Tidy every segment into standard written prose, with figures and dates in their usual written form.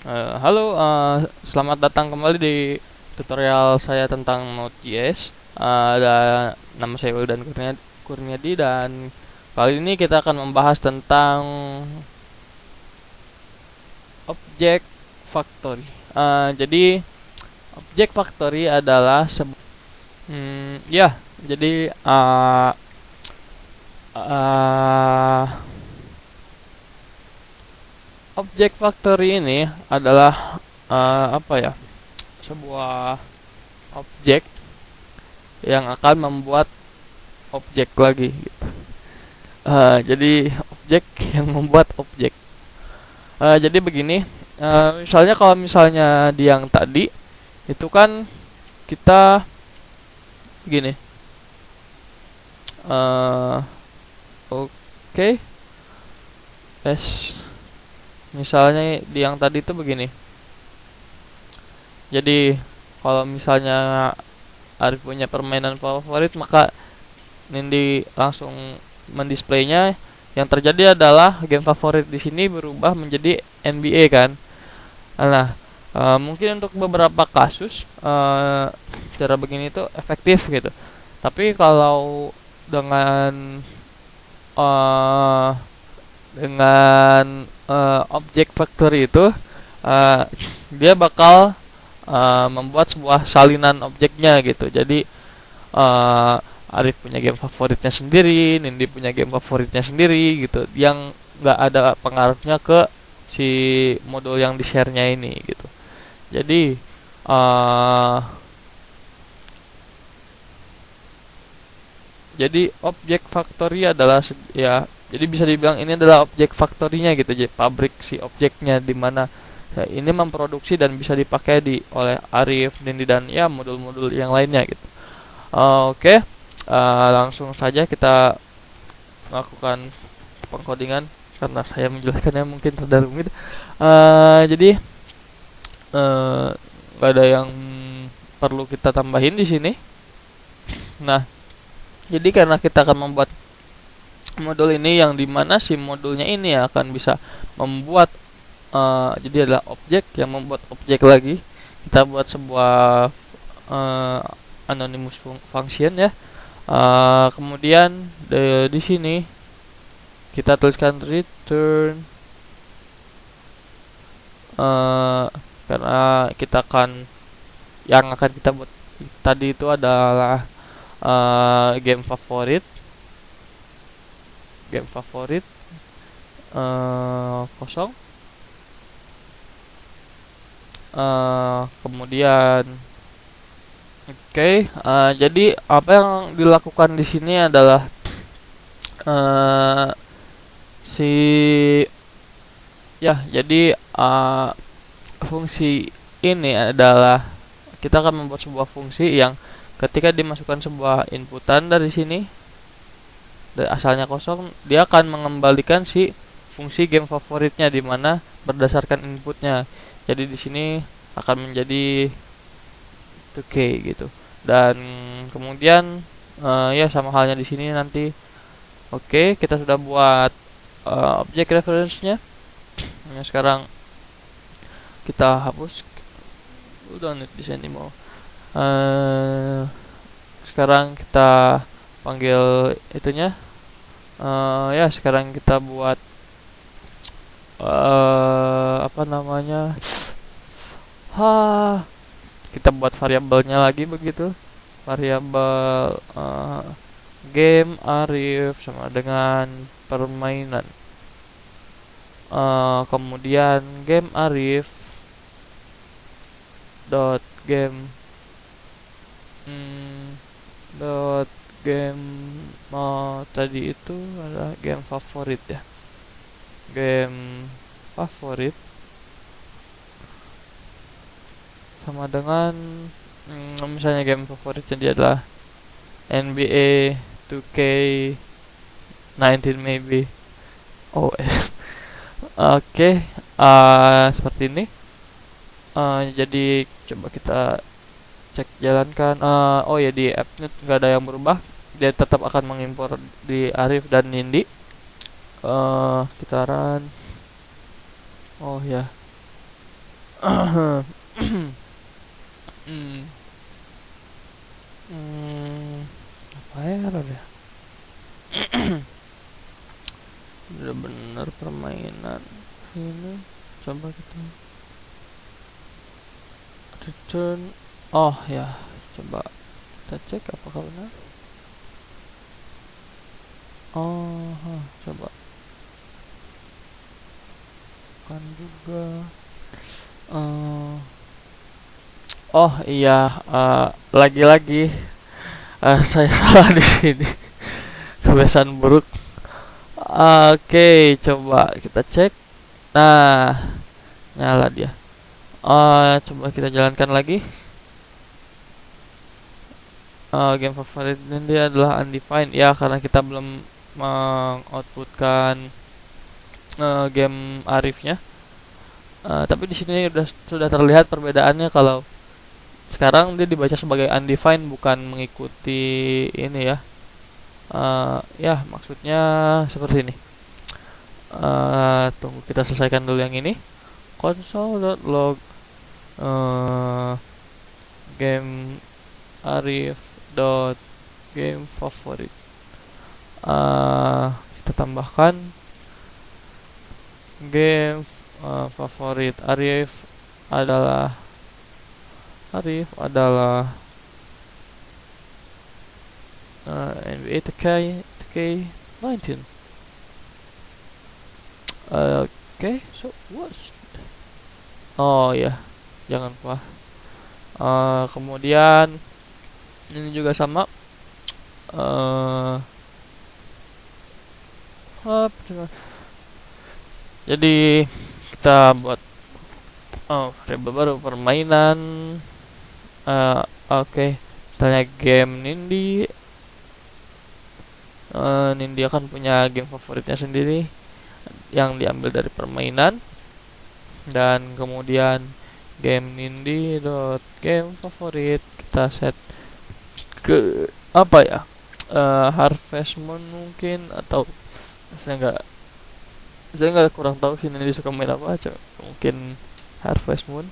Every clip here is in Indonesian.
Halo, selamat datang kembali di tutorial saya tentang Node.js. Ada nama saya Wildan Kurniadi dan kali ini kita akan membahas tentang Object Factory. Jadi Object Factory adalah ya, jadi uh, Object Factory ini adalah apa ya? Sebuah objek yang akan membuat objek lagi gitu. Jadi objek yang membuat objek. Jadi begini, misalnya kalau misalnya di yang tadi itu kan kita gini. eh Oke, es misalnya di yang tadi itu begini. Jadi kalau misalnya Arif punya permainan favorit, maka Nindi langsung mendisplaynya. Yang terjadi adalah game favorit di sini berubah menjadi NBA kan. Nah, mungkin untuk beberapa kasus cara begini itu efektif gitu. Tapi kalau dengan eh, object factory itu, eh, dia bakal membuat sebuah salinan objeknya gitu. Jadi eh, Arif punya game favoritnya sendiri, Nindi punya game favoritnya sendiri gitu, yang nggak ada pengaruhnya ke si modul yang di share-nya ini gitu. Jadi uh, object factory adalah ya, jadi bisa dibilang ini adalah object factory-nya gitu, jadi pabrik si objeknya di mana ya, ini memproduksi dan bisa dipakai oleh Arif, Nindi dan ya modul-modul yang lainnya gitu. Oke, langsung saja kita melakukan pengkodingan karena saya menjelaskannya mungkin terlalu rumit. Jadi eh, nggak ada yang perlu kita tambahin di sini. Nah, jadi karena kita akan membuat modul ini yang dimana si modulnya ini akan bisa membuat jadi adalah objek yang membuat objek lagi. Kita buat sebuah uh, anonymous function ya. Kemudian di sini kita tuliskan return karena kita akan yang akan kita buat tadi itu adalah game favorit kosong. Kemudian jadi apa yang dilakukan di sini adalah uh, si ya jadi fungsi ini adalah kita akan membuat sebuah fungsi yang ketika dimasukkan sebuah inputan dari sini dari asalnya kosong, dia akan mengembalikan si fungsi game favoritnya di mana berdasarkan inputnya. Jadi di sini akan menjadi 2K gitu. Dan kemudian ya sama halnya di sini nanti. Oke, kita sudah buat objek reference-nya. Nah, sekarang kita hapus. Udah need this anymore. Sekarang kita panggil itunya. Ya sekarang kita buat apa namanya? Kita buat variabelnya lagi begitu. Variabel game Arif sama dengan permainan. Kemudian game Arif dot game dot game tadi itu adalah game favorit ya, game favorit sama dengan misalnya game favorit jadi adalah NBA 2K19 maybe. Oh oke, seperti ini. Jadi coba kita cek jalankan. Oh ya, di appnet nggak ada yang berubah, dia tetap akan mengimpor di Arif dan Nindi. Kita run. Oh ya, Hmm, hmm, apa error ya? Bener-bener permainan ini. Coba kita return. Oh ya, coba kita cek apakah benar. Oh, coba kan juga. Eh, oh iya, lagi-lagi saya salah di sini. Kebiasaan buruk. Oke, coba kita cek. Nah, nyala dia. Coba kita jalankan lagi. Game favorit ini adalah undefined ya, karena kita belum mengoutputkan game Arifnya. Tapi di sini sudah terlihat perbedaannya kalau sekarang dia dibaca sebagai undefined, bukan mengikuti ini ya. Ya maksudnya seperti ini. Tunggu kita selesaikan dulu yang ini. Console.log game Arif dot game favorit. Kita tambahkan game favorit Arif adalah NBA 2K19. Oke, so what? Oh ya, jangan lupa. Kemudian ini juga sama. Jadi kita buat variabel baru permainan. Oke, misalnya game Nindi. Nindi akan punya game favoritnya sendiri yang diambil dari permainan, dan kemudian game Nindi dot game favorit kita set ke apa ya, Harvest Moon mungkin, atau saya nggak kurang tahu sih Nindi suka main apa aja, mungkin Harvest Moon.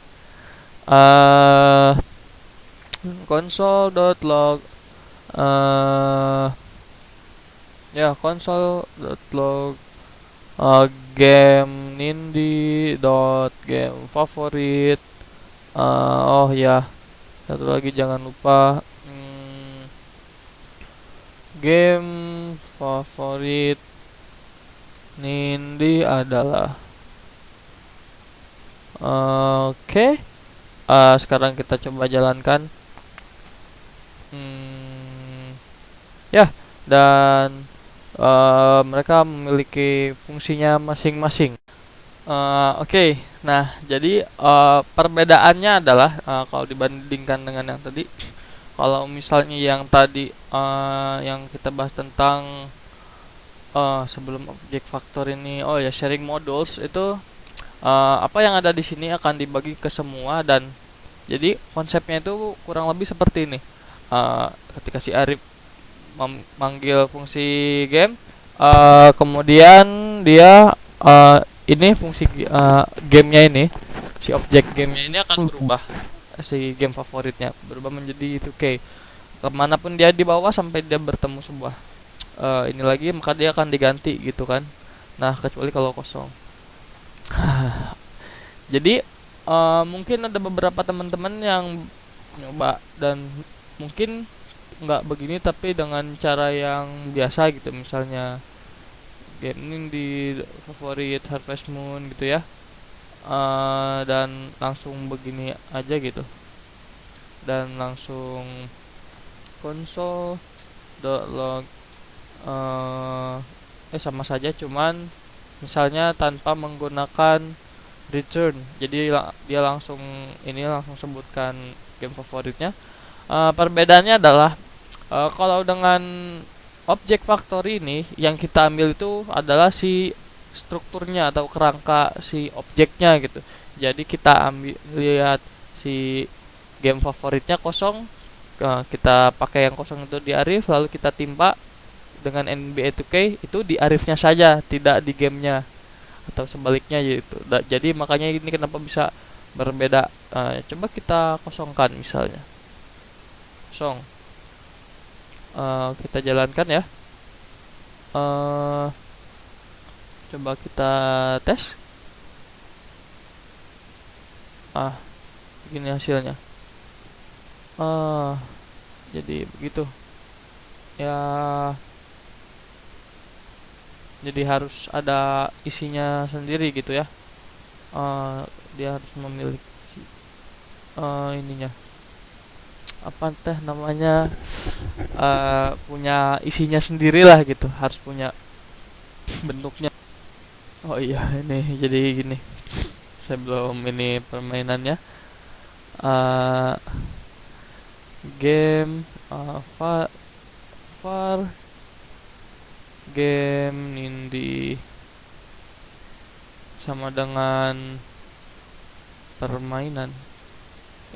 Console.log ya console.log game Nindi dot game favorit. Oh ya, satu lagi jangan lupa, game favorit Nindi adalah oke. Sekarang kita coba jalankan. Ya, dan mereka memiliki fungsinya masing-masing. Oke. Nah, jadi perbedaannya adalah kalau dibandingkan dengan yang tadi, kalau misalnya yang tadi yang kita bahas tentang sebelum object factor ini, oh ya, sharing modules itu, apa yang ada di sini akan dibagi ke semua, dan jadi konsepnya itu kurang lebih seperti ini. Ketika si Arif memanggil fungsi game, kemudian dia ini fungsi gamenya ini, si objek gamenya ini akan berubah, si game favoritnya berubah menjadi 2K. Kemanapun dia dibawa sampai dia bertemu sebuah ini lagi, maka dia akan diganti gitu kan. Nah, kecuali kalau kosong. Jadi mungkin ada beberapa teman-teman yang nyoba dan mungkin nggak begini, tapi dengan cara yang biasa gitu, misalnya game ini di favorit Harvest Moon gitu ya, dan langsung begini aja gitu, dan langsung console.log sama saja, cuman misalnya tanpa menggunakan return, jadi dia langsung sebutkan game favoritnya. Perbedaannya adalah kalau dengan object factory ini, yang kita ambil itu adalah si strukturnya atau kerangka si objeknya gitu. Jadi kita ambil lihat si game favoritnya kosong, kita pakai yang kosong itu di Arif, lalu kita timpa dengan NBA 2K itu di Arifnya saja, tidak di gamenya, atau sebaliknya gitu. Jadi makanya ini kenapa bisa berbeda. Coba kita kosongkan misalnya kosong. Kita jalankan ya. eh Coba kita tes. Begini hasilnya. Jadi begitu ya, jadi harus ada isinya sendiri gitu ya. Dia harus memiliki ininya apa teh namanya, punya isinya sendiri lah gitu, harus punya bentuknya. Oh iya, ini jadi gini, saya belum ini permainannya. uh, Game var game indie sama dengan permainan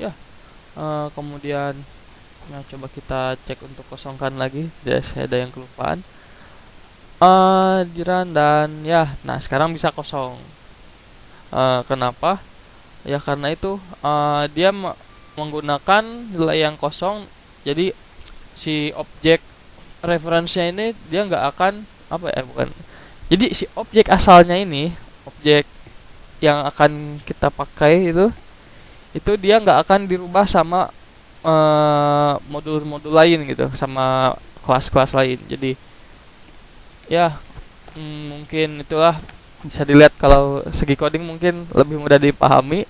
ya. Kemudian coba kita cek untuk kosongkan lagi, saya ada yang kelupaan. Jiran dan ya, nah sekarang bisa kosong. Kenapa? Ya karena itu dia menggunakan nilai yang kosong, jadi si objek referensinya ini dia nggak akan apa ya, bukan, jadi si objek asalnya ini, objek yang akan kita pakai itu dia nggak akan dirubah sama modul-modul lain gitu, sama kelas-kelas lain. Jadi ya, mungkin itulah bisa dilihat, kalau segi coding mungkin lebih mudah dipahami.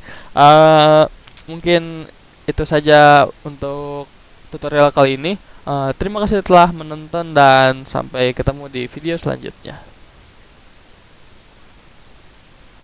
Mungkin itu saja untuk tutorial kali ini. Terima kasih telah menonton dan sampai ketemu di video selanjutnya.